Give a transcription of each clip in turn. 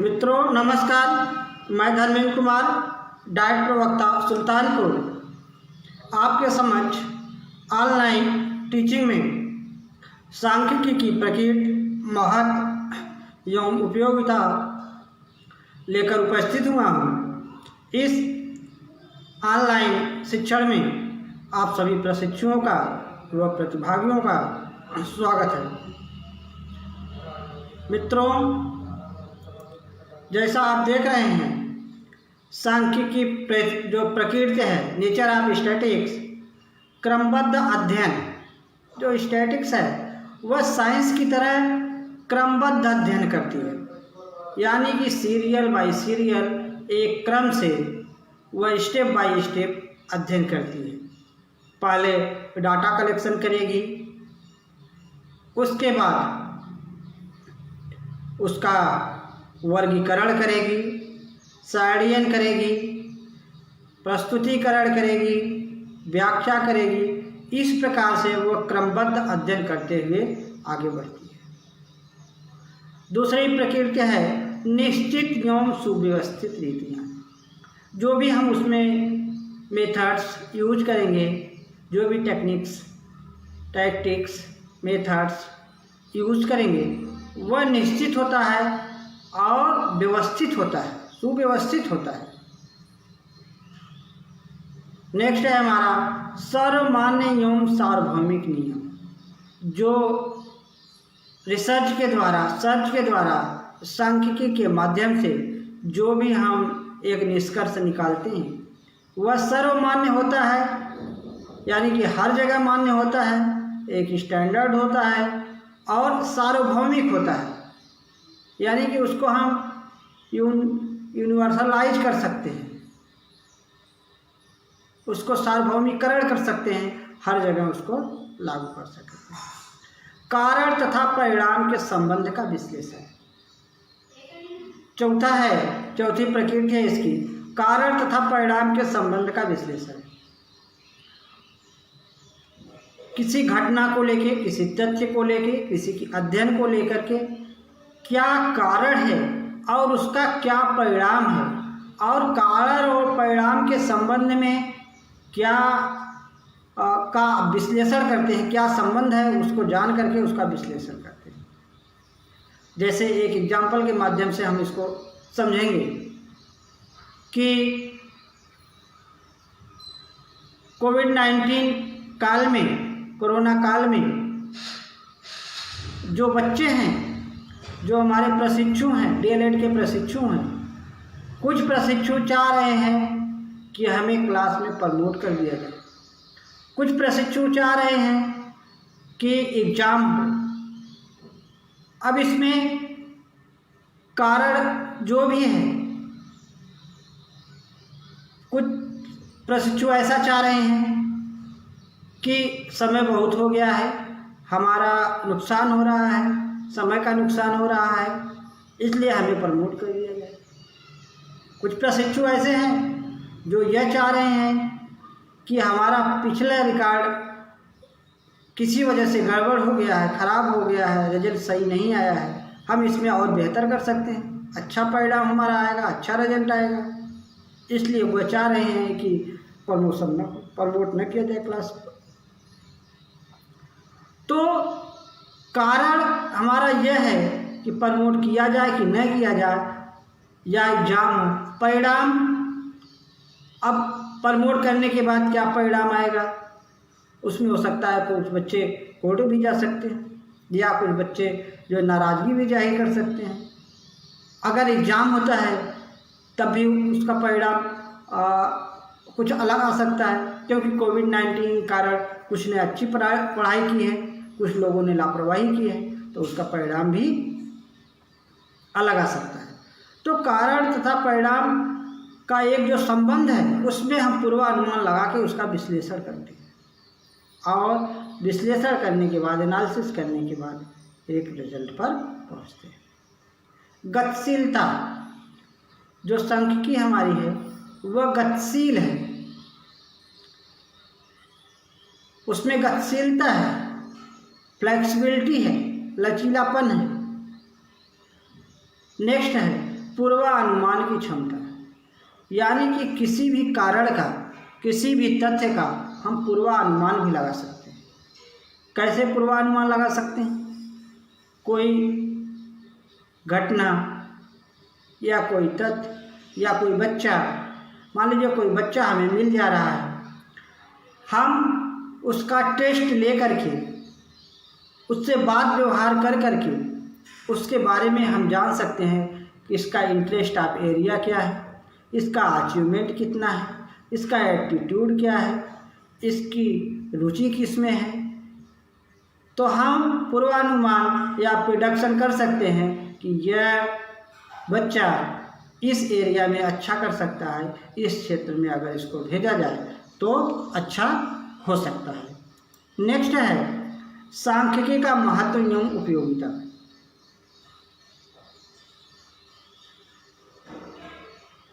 मित्रों नमस्कार, मैं धर्मेंद्र कुमार, डाइट प्रवक्ता सुल्तानपुर, आपके समक्ष ऑनलाइन टीचिंग में सांख्यिकी की प्रकृति, महत्व एवं उपयोगिता लेकर उपस्थित हुआ हूँ। इस ऑनलाइन शिक्षण में आप सभी प्रशिक्षुओं का व प्रतिभागियों का स्वागत है। मित्रों, जैसा आप देख रहे हैं, सांख्यिकी जो प्रकृति है, नेचर ऑफ स्टैटिक्स, क्रमबद्ध अध्ययन, जो स्टैटिक्स है वह साइंस की तरह क्रमबद्ध अध्ययन करती है, यानी कि सीरियल बाय सीरियल एक क्रम से वह स्टेप बाय स्टेप अध्ययन करती है। पहले डाटा कलेक्शन करेगी, उसके बाद उसका वर्गीकरण करेगी, सारणीकरण करेगी, प्रस्तुतिकरण करेगी, व्याख्या करेगी। इस प्रकार से वह क्रमबद्ध अध्ययन करते हुए आगे बढ़ती है। दूसरी प्रकृति है निश्चित एवं सुव्यवस्थित रीतियाँ। जो भी हम उसमें मेथड्स यूज करेंगे, जो भी टैक्टिक्स मेथड्स यूज करेंगे, वह निश्चित होता है और व्यवस्थित होता है, सुव्यवस्थित होता है। नेक्स्ट है हमारा सर्वमान्य एवं सार्वभौमिक नियम। जो सर्च के द्वारा सांख्यिकी के माध्यम से जो भी हम एक निष्कर्ष निकालते हैं वह सर्वमान्य होता है, यानी कि हर जगह मान्य होता है, एक स्टैंडर्ड होता है और सार्वभौमिक होता है, यानी कि उसको हम यूनिवर्सलाइज कर सकते हैं, उसको सार्वभौमिकरण कर सकते हैं, हर जगह उसको लागू कर सकते हैं। कारण तथा परिणाम के संबंध का विश्लेषण चौथी प्रकृति है इसकी, कारण तथा परिणाम के संबंध का विश्लेषण। किसी घटना को लेके, किसी तथ्य को लेके, किसी की अध्ययन को लेकर के क्या कारण है और उसका क्या परिणाम है, और कारण और परिणाम के संबंध में क्या का विश्लेषण करते हैं, क्या संबंध है, उसको जान करके उसका विश्लेषण करते हैं। जैसे एक एग्जाम्पल के माध्यम से हम इसको समझेंगे कि कोरोना काल में जो बच्चे हैं, जो हमारे प्रशिक्षु हैं, डीएलएड के प्रशिक्षु हैं, कुछ प्रशिक्षु चाह रहे हैं कि हमें क्लास में प्रमोट कर दिया जाए, कुछ प्रशिक्षु चाह रहे हैं कि एग्ज़ाम हो। अब इसमें कारण जो भी है, कुछ प्रशिक्षु ऐसा चाह रहे हैं कि समय बहुत हो गया है, हमारा नुकसान हो रहा है, समय का नुकसान हो रहा है, इसलिए हमें प्रमोट कर दिया जाए। कुछ प्रशिक्षु ऐसे हैं जो यह चाह रहे हैं कि हमारा पिछला रिकॉर्ड किसी वजह से गड़बड़ हो गया है, ख़राब हो गया है, रिजल्ट सही नहीं आया है, हम इसमें और बेहतर कर सकते हैं, अच्छा परिणाम हमारा आएगा, अच्छा रिजल्ट आएगा, इसलिए वो चाह रहे हैं कि प्रमोट न किया जाए क्लास। तो कारण हमारा यह है कि प्रमोट किया जाए कि न किया जाए, या एग्जाम हो। परिणाम, अब प्रमोट करने के बाद क्या परिणाम आएगा, उसमें हो सकता है कुछ बच्चे कोर्ट भी जा सकते हैं, या कुछ बच्चे जो नाराज़गी भी जाहिर कर सकते हैं। अगर एग्ज़ाम होता है तब भी उसका परिणाम कुछ अलग आ सकता है, क्योंकि कोविड-19 कारण कुछ ने अच्छी पढ़ाई की है, कुछ लोगों ने लापरवाही की है, तो उसका परिणाम भी अलग आ सकता है। तो कारण तथा परिणाम का एक जो संबंध है, उसमें हम पूर्वानुमान लगा के उसका विश्लेषण करते हैं, और विश्लेषण करने के बाद, एनालिसिस करने के बाद एक रिजल्ट पर पहुंचते हैं। गतिशीलता, जो सांख्यिकी हमारी है वह गतिशील है, उसमें गतिशीलता है, फ्लेक्सिबिलिटी है, लचीलापन है। नेक्स्ट है पूर्वानुमान की क्षमता, यानी कि किसी भी कारण का, किसी भी तथ्य का हम पूर्वानुमान भी लगा सकते हैं। कैसे पूर्वानुमान लगा सकते हैं? कोई घटना या कोई तथ्य या कोई बच्चा, मान लीजिए कोई बच्चा हमें मिल जा रहा है, हम उसका टेस्ट ले करके, उससे बात व्यवहार कर करके उसके बारे में हम जान सकते हैं कि इसका इंटरेस्ट ऑफ एरिया क्या है, इसका अचीवमेंट कितना है, इसका एटीट्यूड क्या है, इसकी रुचि किस में है। तो हम पूर्वानुमान या प्रिडिक्शन कर सकते हैं कि यह बच्चा इस एरिया में अच्छा कर सकता है, इस क्षेत्र में अगर इसको भेजा जाए तो अच्छा हो सकता है। नेक्स्ट है सांख्यिकी का महत्व एवं उपयोगिता।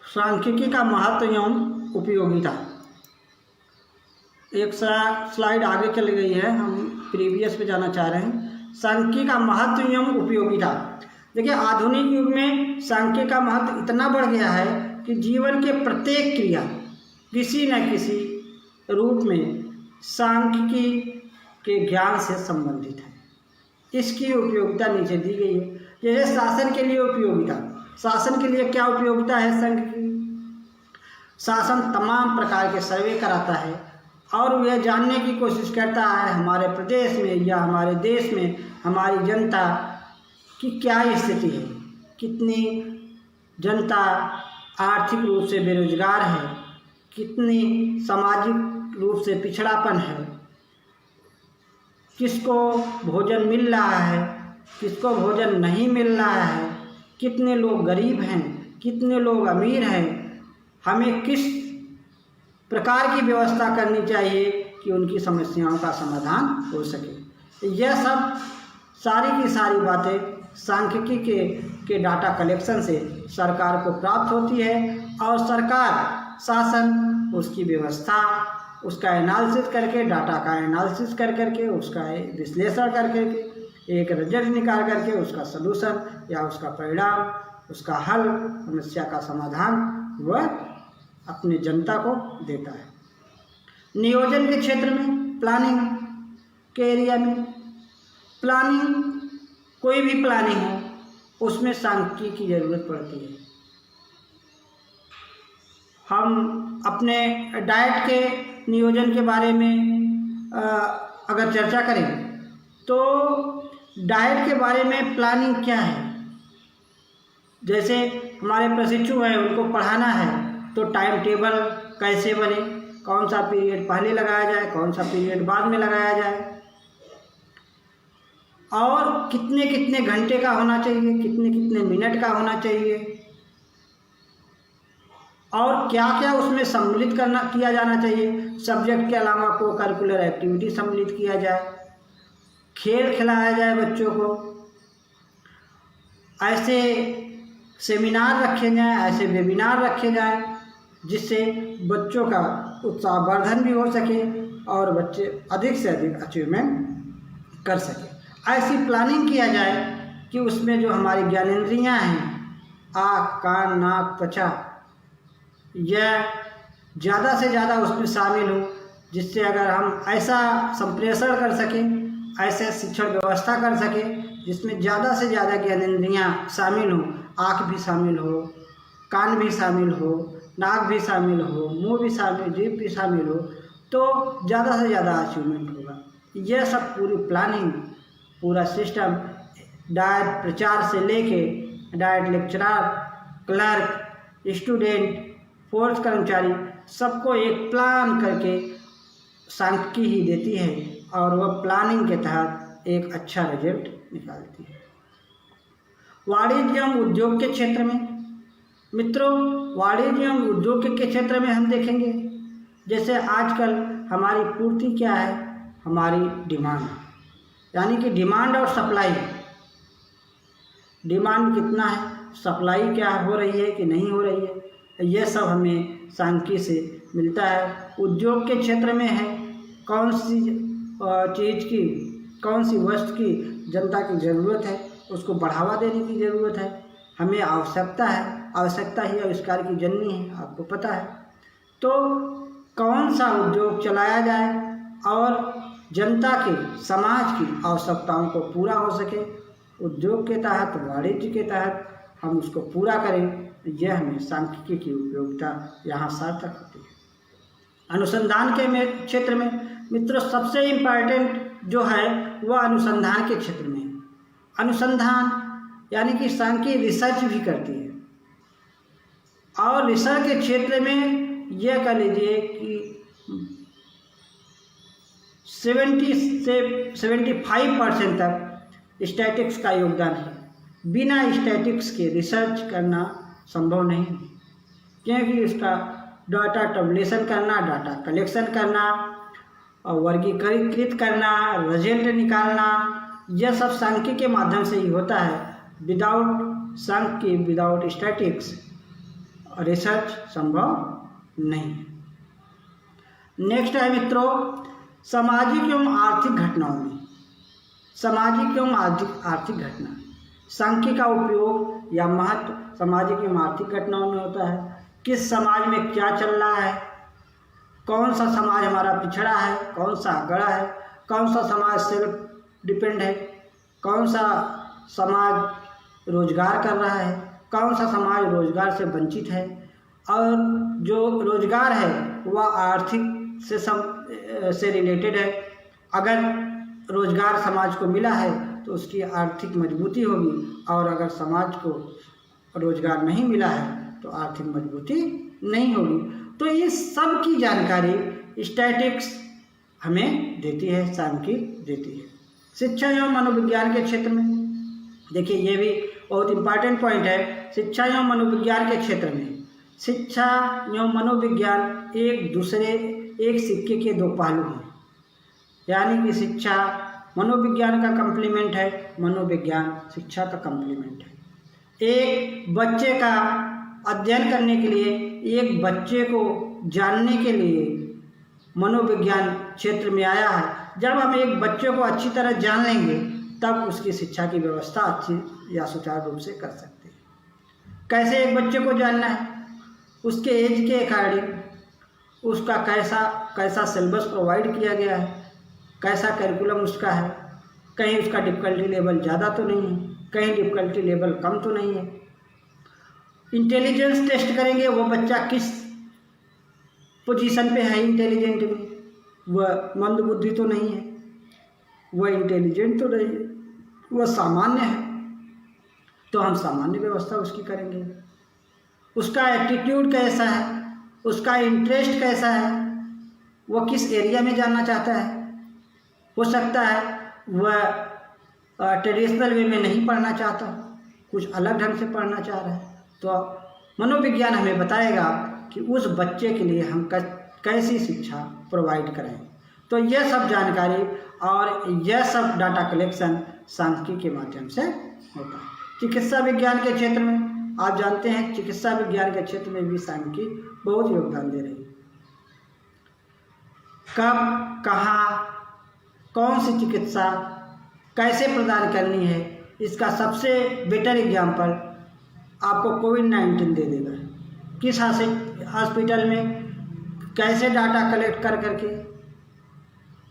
सांख्यिकी का महत्व एवं उपयोगिता, एक स्लाइड आगे चली गई है, हम प्रीवियस पे जाना चाह रहे हैं। सांख्यिकी का महत्व एवं उपयोगिता। देखिए, आधुनिक युग में सांख्यिकी का महत्व इतना बढ़ गया है कि जीवन के प्रत्येक क्रिया किसी न किसी रूप में सांख्यिकी के ज्ञान से संबंधित है। इसकी उपयोगिता नीचे दी गई है। जैसे शासन के लिए उपयोगिता, शासन के लिए क्या उपयोगिता है सांख्यिकी? शासन तमाम प्रकार के सर्वे कराता है और यह जानने की कोशिश करता है हमारे प्रदेश में या हमारे देश में हमारी जनता की क्या स्थिति है, कितनी जनता आर्थिक रूप से बेरोजगार है, कितनी सामाजिक रूप से पिछड़ापन है, किसको भोजन मिल रहा है, किसको भोजन नहीं मिल रहा है, कितने लोग गरीब हैं, कितने लोग अमीर हैं, हमें किस प्रकार की व्यवस्था करनी चाहिए कि उनकी समस्याओं का समाधान हो सके। यह सब सारी की सारी बातें सांख्यिकी के डाटा कलेक्शन से सरकार को प्राप्त होती है और सरकार, शासन उसकी व्यवस्था, उसका एनालिसिस करके, डाटा का एनालिसिस कर करके, उसका विश्लेषण कर करके, एक रिजल्ट निकाल करके उसका सलूशन या उसका परिणाम, उसका हल, समस्या का समाधान वह अपने जनता को देता है। नियोजन के क्षेत्र में, प्लानिंग के एरिया में, प्लानिंग, कोई भी प्लानिंग हो उसमें सांख्यिकी की ज़रूरत पड़ती है। हम अपने डाइट के नियोजन के बारे में अगर चर्चा करें तो डाइट के बारे में प्लानिंग क्या है। जैसे हमारे प्रशिक्षु हैं, उनको पढ़ाना है तो टाइम टेबल कैसे बने, कौन सा पीरियड पहले लगाया जाए, कौन सा पीरियड बाद में लगाया जाए, और कितने कितने घंटे का होना चाहिए, कितने कितने मिनट का होना चाहिए, और क्या क्या उसमें सम्मिलित किया जाना चाहिए। सब्जेक्ट के अलावा को करिकुलर एक्टिविटी सम्मिलित किया जाए, खेल खिलाया जाए बच्चों को, ऐसे सेमिनार रखे जाएं, ऐसे वेबिनार रखे जाएं जिससे बच्चों का उत्साहवर्धन भी हो सके और बच्चे अधिक से अधिक अचीवमेंट कर सके। ऐसी प्लानिंग किया जाए कि उसमें जो हमारी ज्ञानेंद्रियां हैं, आँख, कान, नाक, त्वचा, यह ज़्यादा से ज़्यादा उसमें शामिल हो, जिससे अगर हम ऐसा संप्रेषण कर सकें, ऐसे शिक्षण व्यवस्था कर सकें जिसमें ज़्यादा से ज़्यादा ज्ञानेंद्रियां शामिल हों, आँख भी शामिल हो, कान भी शामिल हो, नाक भी शामिल हो, मुंह भी शामिल, जीभ भी शामिल हो, तो ज़्यादा से ज़्यादा अचीवमेंट होगा। यह सब पूरी प्लानिंग, पूरा सिस्टम, डायट प्रचार से लेके diet lecturer, clerk, student, force कर्मचारी, सबको एक प्लान करके सांख्यिकी ही देती है और वह प्लानिंग के तहत एक अच्छा रिजल्ट निकालती है। वाणिज्य एवं उद्योग के क्षेत्र में, मित्रों, वाणिज्य एवं उद्योग के क्षेत्र में हम देखेंगे जैसे आजकल हमारी पूर्ति क्या है, हमारी डिमांड, यानी कि डिमांड और सप्लाई। डिमांड कितना है, सप्लाई क्या हो रही है कि नहीं हो रही है, यह सब हमें सांख्यिकी से मिलता है। उद्योग के क्षेत्र में है कौन सी चीज़ की, कौन सी वस्तु की जनता की ज़रूरत है, उसको बढ़ावा देने की ज़रूरत है, हमें आवश्यकता ही आविष्कार की जननी है, आपको पता है। तो कौन सा उद्योग चलाया जाए और जनता के, समाज की आवश्यकताओं को पूरा हो सके, उद्योग के तहत, वाणिज्य के तहत हम उसको पूरा करें, यह हमें सांख्यिकी की उपयोगिता यहाँ सार्थक होती है। अनुसंधान के क्षेत्र में मित्रों सबसे इम्पॉर्टेंट जो है वह अनुसंधान के क्षेत्र में है। अनुसंधान यानी कि सांख्यिकी रिसर्च भी करती है, और रिसर्च के क्षेत्र में यह कह लीजिए कि 70 से 75% तक स्टैटिक्स का योगदान है। बिना स्टैटिक्स के रिसर्च करना संभव नहीं है, क्योंकि उसका डाटा टैबुलेशन करना, डाटा कलेक्शन करना और वर्गीकृत करना, रिजल्ट निकालना, यह सब सांख्यिकी के माध्यम से ही होता है। विदाउट सांख्यिकी, विदाउट स्टैटिक्स रिसर्च संभव नहीं है। नेक्स्ट है मित्रों, सामाजिक एवं आर्थिक घटनाओं में, सामाजिक एवं आर्थिक घटना, सांख्यिकी का उपयोग या महत्व सामाजिक एवं आर्थिक घटनाओं में होता है। किस समाज में क्या चल रहा है, कौन सा समाज हमारा पिछड़ा है, कौन सा आगड़ा है, कौन सा समाज सेल्फ डिपेंड है, कौन सा समाज रोजगार कर रहा है, कौन सा समाज रोजगार से वंचित है, और जो रोजगार है वह आर्थिक से रिलेटेड है। अगर रोजगार समाज को मिला है तो उसकी आर्थिक मजबूती होगी, और अगर समाज को रोजगार नहीं मिला है तो आर्थिक मजबूती नहीं होगी। तो ये सब की जानकारी स्टैटिक्स हमें देती है, सांख्यिकी देती है। शिक्षा एवं मनोविज्ञान के क्षेत्र में देखिए, ये भी बहुत इम्पॉर्टेंट पॉइंट है। शिक्षा एवं मनोविज्ञान के क्षेत्र में शिक्षा एवं मनोविज्ञान एक सिक्के के दो पहलू हैं, यानी कि शिक्षा मनोविज्ञान का कम्प्लीमेंट है, मनोविज्ञान शिक्षा का कम्प्लीमेंट है। एक बच्चे का अध्ययन करने के लिए, एक बच्चे को जानने के लिए मनोविज्ञान क्षेत्र में आया है। जब हम एक बच्चे को अच्छी तरह जान लेंगे तब उसकी शिक्षा की व्यवस्था अच्छी या सुचारू रूप से कर सकते हैं। कैसे एक बच्चे को जानना है, उसके एज के अकॉर्डिंग उसका कैसा सिलेबस प्रोवाइड किया गया है, कैसा करिकुलम उसका है, कहीं उसका डिफ़िकल्टी लेवल ज़्यादा तो नहीं है, कहीं डिफ़िकल्टी लेवल कम तो नहीं है। इंटेलिजेंस टेस्ट करेंगे, वो बच्चा किस पोजीशन पे है इंटेलिजेंट में, वह मंद बुद्धि तो नहीं है, वह इंटेलिजेंट तो नहीं है, वह सामान्य है, तो हम सामान्य व्यवस्था उसकी करेंगे। उसका एटीट्यूड कैसा है, उसका इंटरेस्ट कैसा है, वह किस एरिया में जाना चाहता है। हो सकता है वह ट्रेडिशनल वे में नहीं पढ़ना चाहता, कुछ अलग ढंग से पढ़ना चाह रहा है, तो मनोविज्ञान हमें बताएगा कि उस बच्चे के लिए हम कैसी शिक्षा प्रोवाइड करें। तो यह सब जानकारी और यह सब डाटा कलेक्शन सांख्यिकी के माध्यम से होता है। चिकित्सा विज्ञान के क्षेत्र में आप जानते हैं, चिकित्सा विज्ञान के क्षेत्र में भी सांख्यिकी बहुत योगदान दे रही है। कब, कहाँ, कौन सी चिकित्सा कैसे प्रदान करनी है, इसका सबसे बेटर एग्जाम्पल आपको कोविड-19 दे देगा। किस हॉस्पिटल में कैसे डाटा कलेक्ट कर करके,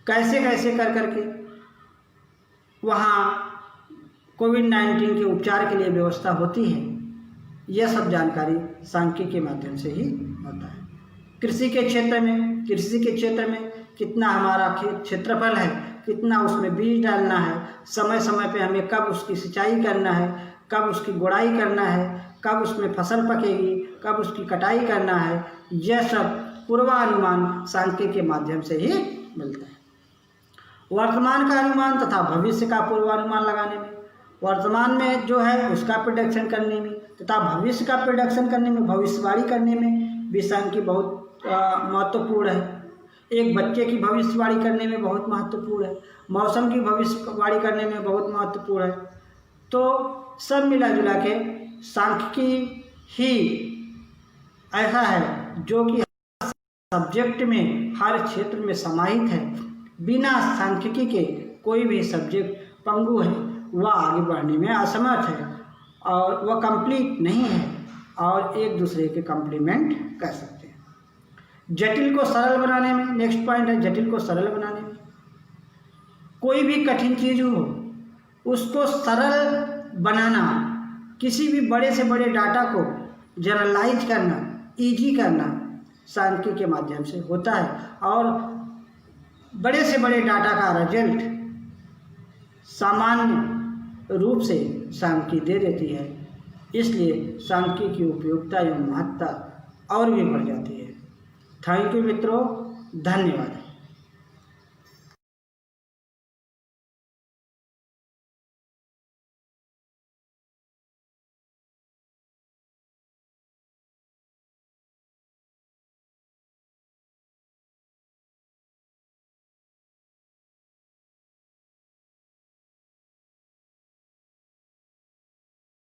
कैसे कर करके वहाँ कोविड-19 के उपचार के लिए व्यवस्था होती है, यह सब जानकारी सांख्यिकी के माध्यम से ही होता है। कृषि के क्षेत्र में कितना हमारा क्षेत्रफल है, कितना उसमें बीज डालना है, समय समय पे हमें कब उसकी सिंचाई करना है, कब उसकी गुड़ाई करना है, कब उसमें फसल पकेगी, कब उसकी कटाई करना है, यह सब पूर्वानुमान सांख्यिकी के माध्यम से ही मिलता है। वर्तमान का अनुमान तथा भविष्य का पूर्वानुमान लगाने में, वर्तमान में जो है उसका प्रेडिक्शन करने में तथा भविष्य का प्रेडिक्शन करने में, भविष्यवाणी करने में भी सांख्यिकी बहुत महत्वपूर्ण है। एक बच्चे की भविष्यवाणी करने में बहुत महत्वपूर्ण है, मौसम की भविष्यवाणी करने में बहुत महत्वपूर्ण है। तो सब मिला जुला के सांख्यिकी ही ऐसा है जो कि सब्जेक्ट में, हर क्षेत्र में समाहित है। बिना सांख्यिकी के कोई भी सब्जेक्ट पंगु है, वह आगे बढ़ने में असमर्थ है। और वह कंप्लीट नहीं है और एक दूसरे के कंप्लीमेंट कर सकते हैं। जटिल को सरल बनाने में, नेक्स्ट पॉइंट है जटिल को सरल बनाने में। कोई भी कठिन चीज़ हो उसको सरल बनाना, किसी भी बड़े से बड़े डाटा को जनरलाइज करना, इजी करना सांख्यिकी के माध्यम से होता है और बड़े से बड़े डाटा का रिजल्ट सामान्य रूप से सांख्यिकी दे देती है। इसलिए सांख्यिकी की उपयोगिता एवं महत्ता और भी बढ़ जाती है। थैंक यू मित्रों, धन्यवाद।